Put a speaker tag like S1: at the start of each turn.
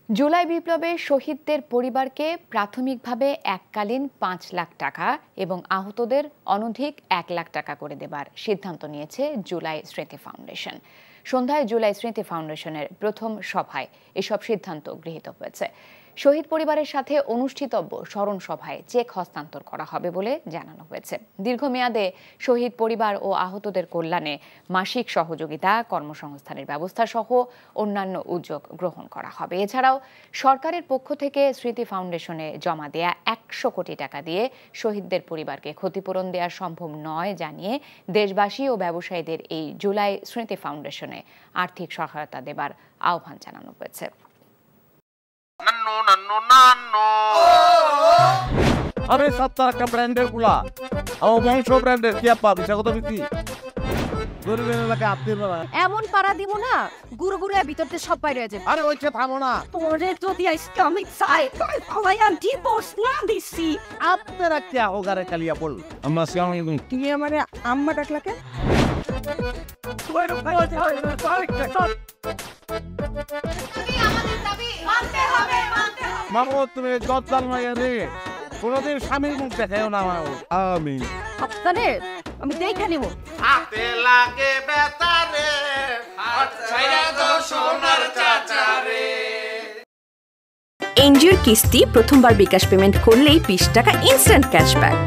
S1: জুলাই বিপ্লবে শহীদদের পরিবারকে প্রাথমিকভাবে এককালীন ৫ লাখ টাকা এবং আহতদের অনধিক ১ লাখ টাকা করে দেবার সিদ্ধান্ত নিয়েছে জুলাই স্মৃতি ফাউন্ডেশন। সন্ধ্যায় জুলাই স্মৃতি ফাউন্ডেশনের প্রথম সভায় এসব সিদ্ধান্ত গৃহীত হয়েছে। শহীদ পরিবারের সাথে অনুষ্ঠিতব্য স্মরণ সভায় চেক হস্তান্তর করা হবে বলে জানানো হয়েছে। দীর্ঘমেয়াদে শহীদ পরিবার ও আহতদের কল্যাণে মাসিক সহযোগিতা, কর্মসংস্থানের ব্যবস্থা সহ অন্যান্য উদ্যোগ গ্রহণ করা হবে। এছাড়াও সরকারের পক্ষ থেকে স্মৃতি ফাউন্ডেশনে জমা দেয়া ১০০ কোটি টাকা দিয়ে শহীদদের পরিবারকে ক্ষতিপূরণ দেওয়া সম্ভব নয় জানিয়ে দেশবাসী ও ব্যবসায়ীদের এই জুলাই স্মৃতি ফাউন্ডেশনে আর্থিক সহায়তা দেবার আহ্বান জানানো হয়েছে।
S2: আরে সপ্তাহ একটা ব্র্যান্ডের গুলা আমার বংশ ব্র্যান্ডের কি আপা বিষয় কত বিক্রি গরিবের এলাকায় আপনি
S3: এমন পাড়া দিব না গুরু গুরু ভিতরতে সব বাইরে হয়ে যাবে।
S2: আরে ওইটা থামো না
S3: তোরে যদি ইসলামিক সাইড সবাই আমি ডিভোর্স না দিছি
S2: আপনারা কি ওগারে কালিয়া বল আমরা সালাম
S3: তুমি আমারে আম্মা ডাকলাকে
S2: মাগো তুমি গদ্দাল মাইয়া রে কোনদিন স্বামীর মুখ দেখাও না আমার আমি
S3: আপনারে আমি দেখে নিব
S4: হাতে লাগে বেতারে হাত ছাইরা দাও সোনার চাচারে।
S5: এনজিওর কিস্তি প্রথমবার বিকাশ পেমেন্ট করলেই ২০ টাকা ইনস্ট্যান্ট ক্যাশব্যাক।